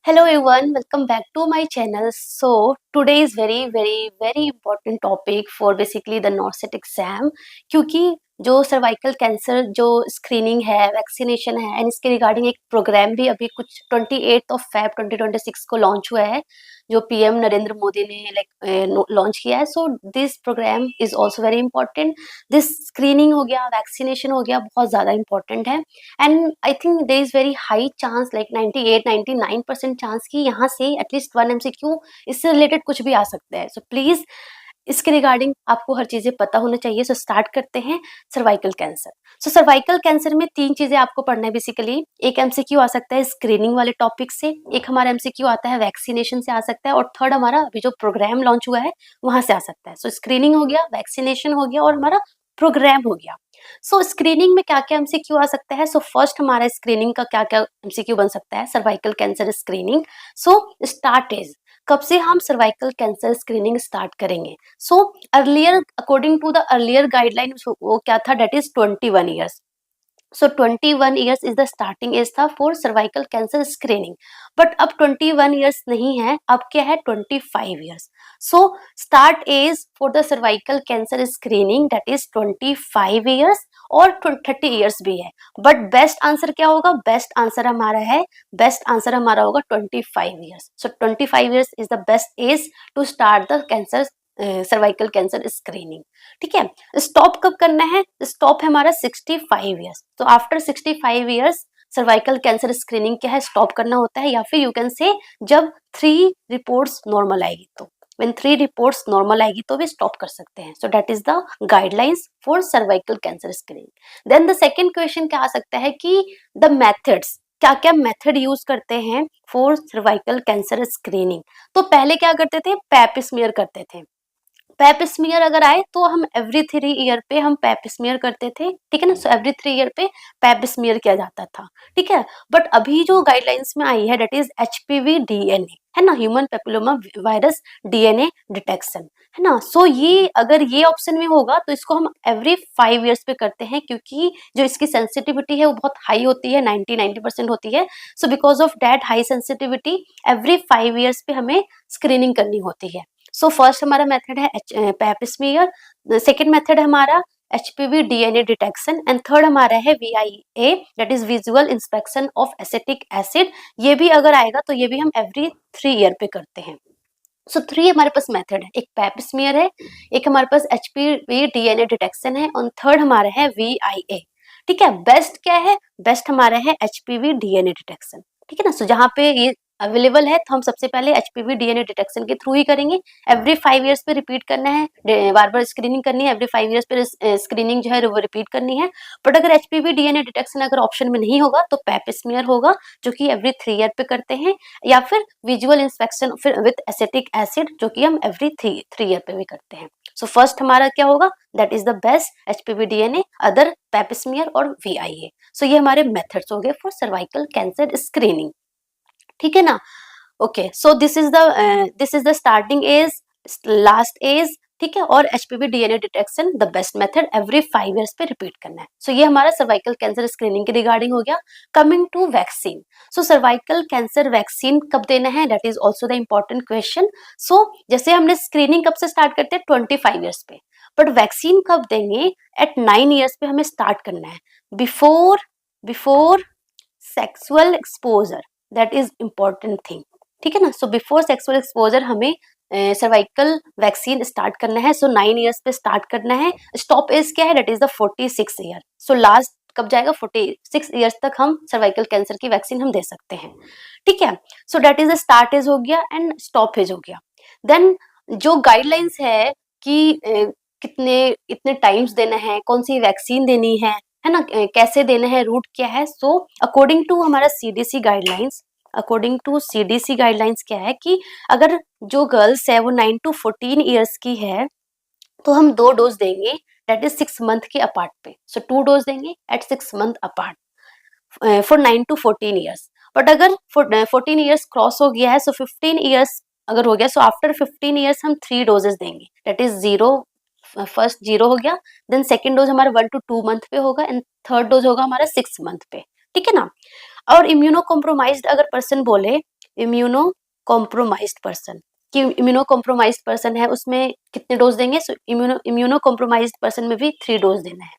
Hello everyone, welcome back to my channel. So today is very important topic for basically the NORCET exam क्योंकि जो cervical cancer जो screening है vaccination है and इसके regarding एक programme भी अभी कुछ 28 Feb 2026 को लॉन्च हुआ है जो पीएम नरेंद्र मोदी ने लॉन्च किया है. So this programme is also very important. This screening हो गया, वैक्सीनेशन हो गया, बहुत ज्यादा इंपॉर्टेंट है. And I think there is very high chance like 98-99% chance की यहाँ से एटलीस्ट 1 MCQ इससे रिलेटेड कुछ भी आ सकता है. सो प्लीज इसके रिगार्डिंग आपको हर चीजें पता होना चाहिए. सो स्टार्ट करते हैं. Cervical cancer. So cervical cancer में 3 चीजें आपको पढ़ना है बेसिकली. एक MCQ आ सकता है स्क्रीनिंग वाले टॉपिक से, एक हमारा MCQ आता है वैक्सीनेशन से आ सकता है, और थर्ड हमारा अभी जो प्रोग्राम लॉन्च हुआ है वहां से आ सकता है. सो स्क्रीनिंग हो गया, वैक्सीनेशन हो गया और हमारा प्रोग्राम हो गया. सो स्क्रीनिंग में क्या क्या MCQ आ सकता है. सो फर्स्ट हमारा स्क्रीनिंग का क्या क्या MCQ बन सकता है. Cervical cancer screening. So start age, कब से हम सर्वाइकल कैंसर स्क्रीनिंग स्टार्ट करेंगे. So earlier according to the earlier guideline वो क्या था, that is 21 years. So 21 years is the starting age था for cervical cancer screening. But अब 21 years नहीं है, अब क्या है 25 years. So start age for the cervical cancer screening that is 25 years और 30 ईयर्स भी है. बट बेस्ट आंसर क्या होगा, बेस्ट आंसर हमारा होगा 25 years. So 25 years is the best age to start the cancer cervical cancer screening. ठीक है. Stop कब करना है, स्टॉप है हमारा 65 ईयर्स. तो after 65 years cervical cancer screening क्या है, स्टॉप करना होता है, या फिर यू कैन से जब 3 रिपोर्ट्स नॉर्मल आएगी तो, when 3 रिपोर्ट्स नॉर्मल आएगी तो भी स्टॉप कर सकते हैं. So that is the guidelines for cervical cancer screening. Then the second question क्या आ सकता है कि द मेथड्स, क्या क्या मेथड यूज करते हैं फॉर सर्वाइकल कैंसर स्क्रीनिंग. तो पहले क्या करते थे, पैप स्मीयर करते थे. पैप स्मीयर अगर आए तो हम एवरी 3 ईयर पे हम पैप स्मीयर करते थे. ठीक है ना. सो एवरी 3 ईयर पे पैप स्मीयर किया जाता था. ठीक है. बट अभी जो गाइडलाइंस में आई है डेट इज HPV DNA, है ना, human papilloma virus DNA detection, है ना. सो ये अगर ये ऑप्शन में होगा तो इसको हम एवरी 5 ईयर्स पे करते हैं क्योंकि जो इसकी सेंसिटिविटी है वो बहुत हाई होती है, 90% होती है. सो because of that high sensitivity every 5 years पे हमें स्क्रीनिंग करनी होती है. सो फर्स्ट हमारा मेथड है पैप स्मीयर, सेकेंड मेथड है हमारा HPV DNA detection, and third हमारा है VIA that is visual inspection of acetic acid. ये भी अगर आएगा तो ये भी हम एवरी 3 ईयर पे करते हैं. सो 3 हमारे पास मेथड है, एक पैप स्मीयर है, एक हमारे पास HPV DNA डिटेक्शन है, और थर्ड हमारा है VIA. ठीक है. बेस्ट क्या है, बेस्ट हमारा है HPV DNA डिटेक्शन. ठीक है ना. सो जहाँ पे ये अवेलेबल है तो हम सबसे पहले HPV DNA डिटेक्शन के थ्रू ही करेंगे. एवरी 5 ईयर्स पे रिपीट करना है, बार बार स्क्रीनिंग करनी है, एवरी 5 ईयर्स पे स्क्रीनिंग जो है वो रिपीट करनी है. बट अगर HPV DNA डिटेक्शन अगर ऑप्शन में नहीं होगा तो पैप स्मीयर होगा जो कि एवरी 3 ईयर पे करते हैं, या फिर विजुअल इंस्पेक्शन फिर विद एसिटिक एसिड जो कि हम एवरी 3 ईयर पे भी करते हैं. सो फर्स्ट हमारा क्या होगा, that is the best HPV DNA, other pap smear और VIA. सो ये हमारे मेथड्स हो गए फॉर सर्वाइकल कैंसर स्क्रीनिंग. ठीक है ना. Okay. So this is the starting age, last age. ठीक है. और HPV DNA detection the best method, every 5 years पे रिपीट करना है. सो ये हमारा सर्वाइकल कैंसर स्क्रीनिंग के रिगार्डिंग हो गया. Coming to vaccine. So cervical cancer vaccine कब देना है, that is also the important question. So जैसे हमने स्क्रीनिंग कब से स्टार्ट करते हैं, 25 ईयर्स पे, बट वैक्सीन कब देंगे, एट 9 ईयर्स पे हमें स्टार्ट करना है. Before sexual exposure, that is important thing. ठीक है ना. सो बिफोर सेक्सुअल एक्सपोजर हमें सर्वाइकल वैक्सीन स्टार्ट करना है. सो 9 ईयर्स पे स्टार्ट करना है. स्टॉप एज क्या है, that is the 46 year. So last कब जाएगा, 46 ईयर्स तक हम सर्वाइकल कैंसर की वैक्सीन हम दे सकते हैं. ठीक है. So that is the start age हो गया एंड स्टॉप एज हो गया. देन जो गाइडलाइंस है कि कितने इतने टाइम्स देना है, कौन सी वैक्सीन देनी है ना, कैसे देना है, रूट क्या है. सो अकॉर्डिंग टू हमारा CDC गाइडलाइंस, क्या है कि अगर जो गर्ल्स है वो 9 to 14 ईयर्स की है तो हम 2 डोज देंगे, दैट इज 6 मंथ के अपार्ट पे. सो 2 डोज देंगे at 6 month apart for 9 to 14 years. But अगर 14 ईयर्स क्रॉस हो गया है, सो 15 ईयर्स अगर हो गया, सो आफ्टर 15 ईयर्स हम 3 डोजेस देंगे, दैट इज 0. फर्स्ट 0 हो गया, देन सेकेंड डोज हमारा 1 to 2 मंथ पे होगा, एंड थर्ड डोज होगा हमारा 6 मंथ पे. ठीक है ना. और इम्यूनो कॉम्प्रोमाइज्ड अगर पर्सन बोले, इम्यूनो कॉम्प्रोमाइज्ड पर्सन, कि इम्यूनो कॉम्प्रोमाइज्ड पर्सन है उसमें कितने डोज देंगे, सो इम्यूनो कॉम्प्रोमाइज्ड पर्सन में भी 3 डोज देना है,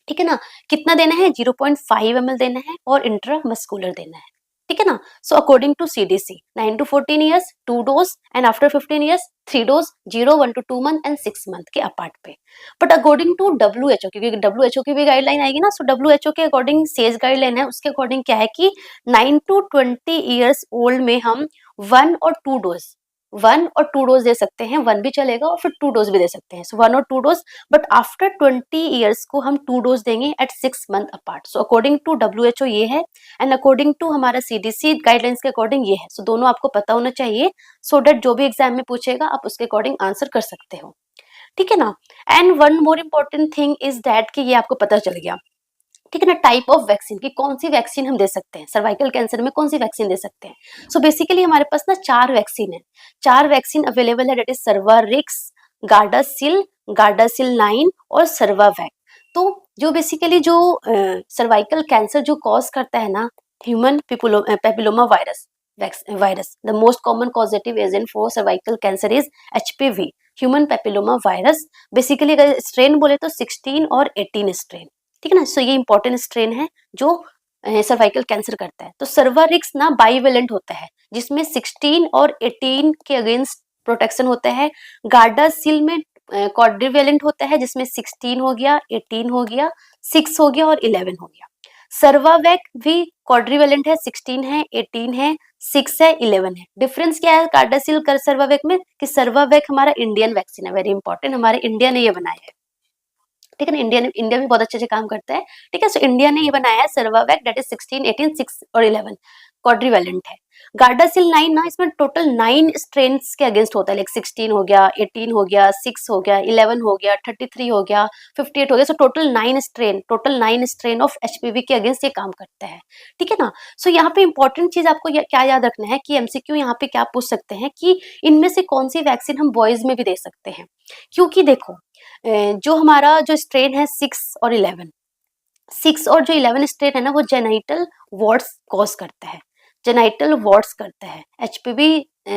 ठीक है ना। कितना देना है, 0.5 ml देना है और इंट्रामस्कुलर देना है, ठीक है ना। So according to CDC 9 to 14 years 2 dose and after 15 years 3 dose, 0, 1 to 2 month and 6 month के अपार्ट पे। बट अकॉर्डिंग टू WHO, क्योंकि WHO की भी गाइडलाइन आएगी ना, सो WHO के अकॉर्डिंग सेज गाइडलाइन है, उसके अकॉर्डिंग क्या है कि 9 to 20 ईयर्स ओल्ड में हम 1 और 2 डोज, 1 और 2 डोज दे सकते हैं, 1 भी चलेगा और फिर 2 डोज भी दे सकते हैं, सो 1 और 2 डोज। बट आफ्टर 20 ईयर्स को हम 2 डोज देंगे at 6 month apart. So according to WHO ये है एंड अकॉर्डिंग टू हमारा CDC गाइडलाइंस के अकॉर्डिंग ये है। सो दोनों आपको पता होना चाहिए, सो दैट जो भी एग्जाम में पूछेगा आप उसके अकॉर्डिंग आंसर कर सकते हो, ठीक है ना। And one more important thing is that कि ये आपको पता चल गया, ठीक है ना, टाइप ऑफ वैक्सीन की कौन सी वैक्सीन हम दे सकते हैं, सर्वाइकल कैंसर में कौन सी वैक्सीन दे सकते हैं। सो बेसिकली हमारे पास ना 4 वैक्सीन है, 4 वैक्सीन अवेलेबल है, that is Cervarix, Gardasil, Gardasil 9 और सर्वावैक। तो जो बेसिकली जो सर्वाइकल कैंसर जो कॉज करता है ना, human papilloma virus, the most common causative agent for cervical cancer is HPV, human papilloma virus. Basically अगर स्ट्रेन बोले तो 16 और 18 स्ट्रेन, ठीक है ना। सो ये इंपॉर्टेंट स्ट्रेन है जो सर्वाइकल कैंसर करता है। तो सर्वारिक्स ना बाइवेलेंट होता है, जिसमें 16 और 18 के अगेंस्ट प्रोटेक्शन होता है। गार्डासिल में क्वाड्रिवेलेंट होता है, जिसमें 16 हो गया, 18 हो गया, 6 हो गया और 11 हो गया। सर्वावैक भी क्वाड्रिवेलेंट है, 16 है, 18 है, 6 है, 11 है। डिफरेंस क्या है गार्डासिल कर सर्वावैक में, कि सर्वावैक हमारा इंडियन वैक्सीन है, वेरी इंपॉर्टेंट, हमारे इंडिया ने ये बनाया है, ठीक है ना। इंडिया भी बहुत अच्छे से काम करता है, ठीक है। सो इंडिया ने ये बनाया है सर्वावैक, दैट इज 16, 18, 6 और 11 क्वाड्रिवेलेंट है। गार्डासिल 9 ना, इसमें टोटल 9 स्ट्रेन्स के अगेंस्ट होता है, लाइक 16 हो गया, 18 हो गया, 6 हो गया, 11 हो गया, 33 हो गया, 58 हो गया। So total 9 strain of HPV के अगेंस्ट ये काम करता है, ठीक है ना। सो यहाँ पे इंपॉर्टेंट चीज आपको क्या याद रखना है कि MCQ यहाँ पे क्या पूछ सकते हैं कि इनमें से कौन सी वैक्सीन हम बॉयज में भी दे सकते हैं। क्योंकि देखो जो हमारा जो स्ट्रेन है 6 और जो 11 स्ट्रेन है ना, वो जेनाइटल वॉर्ट्स कॉज करता है, जेनाइटल वॉर्ट्स करता है। HPV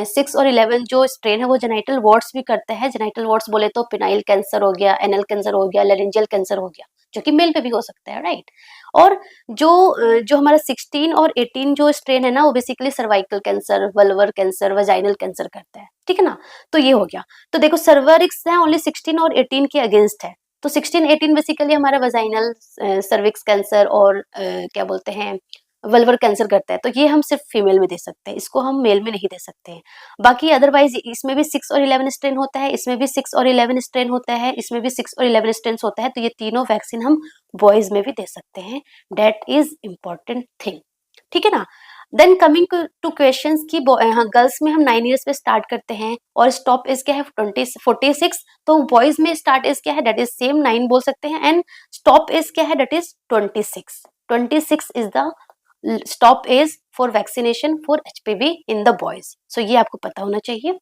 6 और 11 जो स्ट्रेन है वो जेनाइटल वॉर्ट्स भी करता है। जेनाइटल वॉर्ट्स बोले तो पिनाइल कैंसर हो गया, एनल कैंसर हो गया, लेरिंजियल कैंसर हो गया, जो कि मेल पे भी हो सकता है, राइट। और जो हमारा 16 और 18 जो स्ट्रेन है ना, वो basically cervical cancer, vulvar cancer, vaginal cancer करता है, ठीक है ना। तो ये हो गया। तो देखो सर्वरिक्स है ओनली 16 और 18 के अगेंस्ट है, तो 16-18 बेसिकली हमारा वजाइनल सर्विक्स कैंसर और क्या बोलते हैं वल्वर कैंसर करता है। तो ये हम सिर्फ फीमेल में दे सकते हैं, इसको हम मेल में नहीं दे सकते हैं। बाकी अदरवाइज इसमें भी 6 और 11 स्ट्रेन होता है, इसमें भी 6 और 11 स्ट्रेन होता है, इसमें भी 6 और 11 स्ट्रेन होता है। तो ये तीनों वैक्सीन हम बॉयज में भी दे सकते हैं, दैट इज इम्पोर्टेंट थिंग, ठीक है ना। देन कमिंग टू क्वेश्चंस की गर्ल्स में हम 9 ईयर्स पे स्टार्ट करते हैं और स्टॉप एज क्या है 46। तो बॉयज में स्टार्ट एज क्या है, दैट इज सेम 9 बोल सकते हैं, एंड स्टॉप एज क्या है, that is 26 is the stop age for vaccination for HPV in the boys. So ये आपको पता होना चाहिए,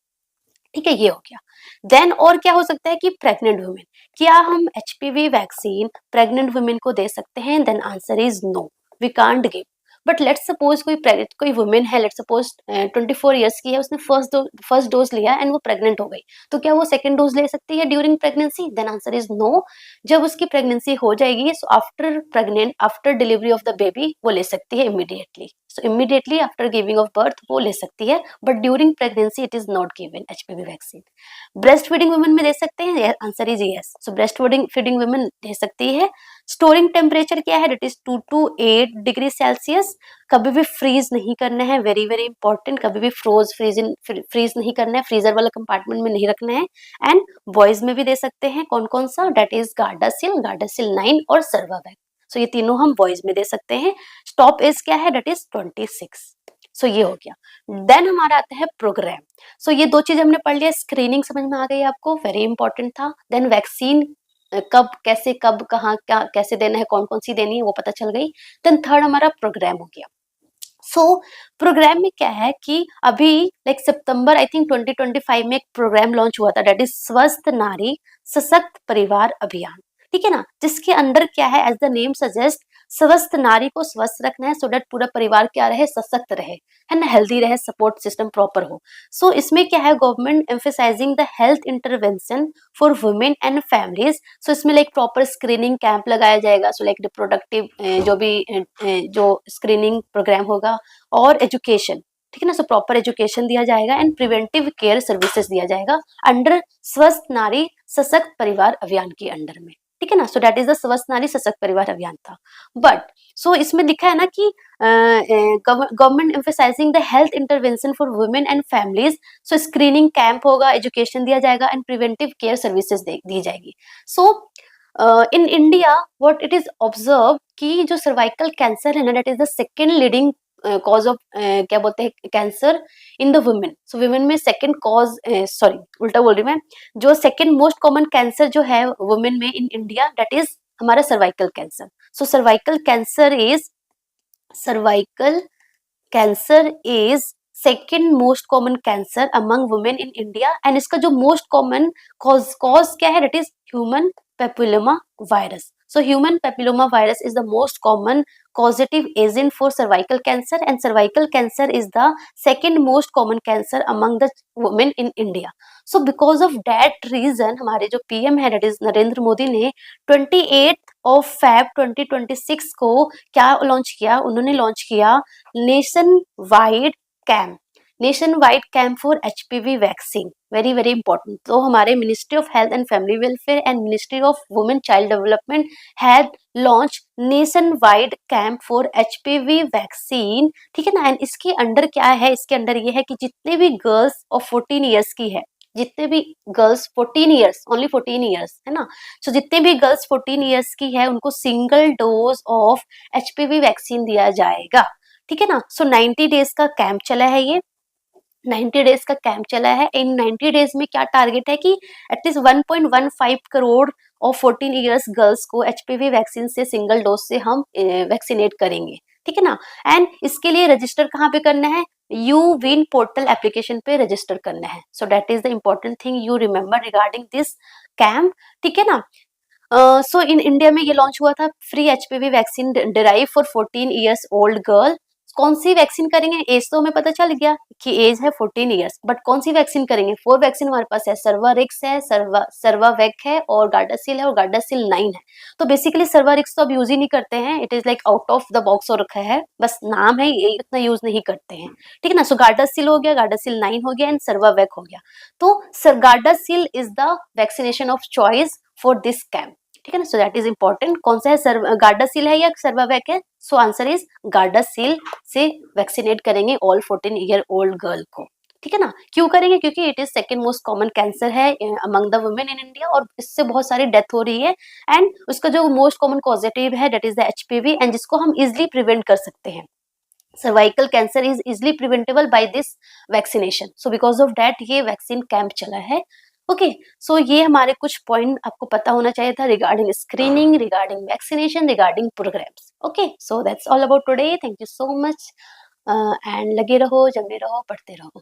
ठीक है। ये हो गया। देन और क्या हो सकता है कि प्रेग्नेंट वुमेन, क्या हम HPV वैक्सीन प्रेग्नेंट वुमेन को दे सकते हैं? Then answer is no, we can't give. But let's suppose कोई वुमेन है, लेट्स सपोज 24 ईयर्स की है, उसने फर्स्ट डोज लिया एंड वो प्रेग्नेंट हो गई, तो क्या वो सेकंड डोज ले सकती है during pregnancy? Then answer is no. जब उसकी प्रेगनेंसी हो जाएगी, so after delivery of the baby वो ले सकती है immediately, so immediately after giving of birth वो ले सकती है, but during pregnancy it is not given HPV vaccine. Breast feeding women में दे सकते हैं, answer is yes. So breast feeding women दे सकती है। स्टोरिंग टेम्परेचर क्या है, that is 2 to 8 degree Celsius. कभी भी फ्रीज नहीं करना है, वेरी वेरी इंपॉर्टेंट, कभी भी फ्रीज नहीं करना है, फ्रीजर वाला कंपार्टमेंट में नहीं रखना है। एंड बॉयज में भी दे सकते हैं, कौन कौन सा, दैट इज गार्डासिल 9 और सर्वावैक। सो ये तीनों हम बॉयज में दे सकते हैं। स्टॉप एज क्या है, दैट इज 26। सो ये हो गया। देन हमारा आता है प्रोग्राम। सो ये दो चीज हमने पढ़ लिया, स्क्रीनिंग समझ में आ गई आपको, वेरी इंपॉर्टेंट था। देन वैक्सीन कब कैसे कब कहाँ क्या कैसे देना है, कौन कौन सी देनी है वो पता चल गई। देन थर्ड हमारा प्रोग्राम हो गया। सो प्रोग्राम में क्या है कि अभी लाइक सितंबर आई थिंक 2025 में एक प्रोग्राम लॉन्च हुआ था, दैट इज स्वस्थ नारी सशक्त परिवार अभियान, ठीक है ना। जिसके अंदर क्या है, एज द नेम सजेस्ट, स्वस्थ नारी को स्वस्थ रखना है, सो दैट पूरा परिवार क्या रहे, सशक्त रहे, है ना, हेल्दी रहे, सपोर्ट सिस्टम प्रॉपर हो। सो इसमें क्या है, government emphasizing the health intervention for women and families. So इसमें लाइक प्रॉपर स्क्रीनिंग कैंप लगाया जाएगा, सो लाइक रिप्रोडक्टिव जो भी जो स्क्रीनिंग प्रोग्राम होगा, और एजुकेशन, ठीक है ना, सो प्रॉपर एजुकेशन दिया जाएगा एंड प्रिवेंटिव केयर सर्विसेज दिया जाएगा अंडर स्वस्थ नारी सशक्त परिवार अभियान के अंडर में, ठीक है ना। सो दैट इज द स्वस्थ नारी सशक्त परिवार अभियान था। बट सो इसमें लिखा है ना कि government emphasizing the health intervention for women and families. So screening camp होगा, एजुकेशन दिया जाएगा एंड प्रिवेंटिव केयर सर्विसेज दी जाएगी। So in India what it is observe कि जो सर्वाइकल कैंसर है ना, that is the second leading cause of क्या बोलते हैं cancer in the women. So women में सेकेंड कॉज, सॉरी उल्टा बोल रही मैं, जो सेकेंड मोस्ट कॉमन कैंसर जो है वुमेन में इन इंडिया, दैट इज हमारा cervical cancer. So cervical cancer is second most common cancer among women in India, and इसका जो मोस्ट कॉमन कॉज क्या है, that is human papilloma virus. So human papilloma virus is the most common causative agent for cervical cancer, and cervical cancer is the second most common cancer among the women in India. So because of that reason हमारे जो PM है that is Narendra Modi ने 28 of Feb 2026 को क्या launch किया, उन्होंने launch किया nation wide camp for HPV vaccine. Very very important. तो हमारे ministry of health and family welfare and ministry of women child development had launch nation wide camp for HPV vaccine, ठीक है ना। And इसके under क्या है, इसके under ये है कि जितने भी गर्ल्स ऑफ 14 ईयर्स की है, जितने भी गर्ल्स 14 ईयर्स, ओनली 14 ईयर्स, है ना। सो जितने भी गर्ल्स 14 ईयर्स की है उनको single dose of HPV vaccine दिया जाएगा, ठीक है ना। सो 90 डेज का कैंप चला है, ये 90 डेज का कैंप चला है। इन 90 डेज में क्या टारगेट है कि एटलीस्ट 1.15 करोड़ और 14 ईयर्स गर्ल्स को एचपीवी वैक्सीन से सिंगल डोज से हम वैक्सीनेट करेंगे, ठीक है ना। एंड इसके लिए रजिस्टर कहाँ पे करना है, यू विन पोर्टल एप्लीकेशन पे रजिस्टर करना है। So that is the important thing you remember regarding this camp, ठीक है ना। सो इन इंडिया में ये लॉन्च हुआ था free HPV vaccine derive for 14 years old girl. कौन सी वैक्सीन करेंगे, एज तो हमें पता चल गया कि एज है 14 ईयर्स, बट कौन सी वैक्सीन करेंगे, 4 वैक्सीन हमारे पास है, सर्वारिक्स है, सर्वावेक है और गार्डासिल है और गार्डासिल 9 है। तो बेसिकली सर्वारिक्स तो अब यूज ही नहीं करते हैं, it is like out of the box हो रखा है, बस नाम है, ये इतना यूज नहीं करते हैं, ठीक है ना। सो गार्डासिल हो गया, गार्डासिल 9 हो गया एंड सर्वावेक हो गया। तो Gardasil is the vaccination of choice for this camp, ठीक है ना। So that is important. कौन सा है, गार्डासिल है या सर्वावेक है, सो आंसर इज गार्डासिल से वैक्सीनेट करेंगे ऑल 14 ईयर ओल्ड गर्ल को, ठीक है ना। क्यों करेंगे, क्योंकि it is second most common cancer है among the women in India और इससे बहुत सारी डेथ हो रही है। एंड उसका जो मोस्ट कॉमन कॉजेटिव है that is the HPV, and जिसको हम इजिली प्रिवेंट कर सकते हैं। Cervical cancer is easily preventable by this vaccination. So because of that ये वैक्सीन कैंप चला है। ओके, सो ये हमारे कुछ पॉइंट आपको पता होना चाहिए था regarding screening, regarding vaccination, regarding programmes. Okay, so that's all about today. Thank you so much and लगे रहो, जमे रहो, पढ़ते रहो।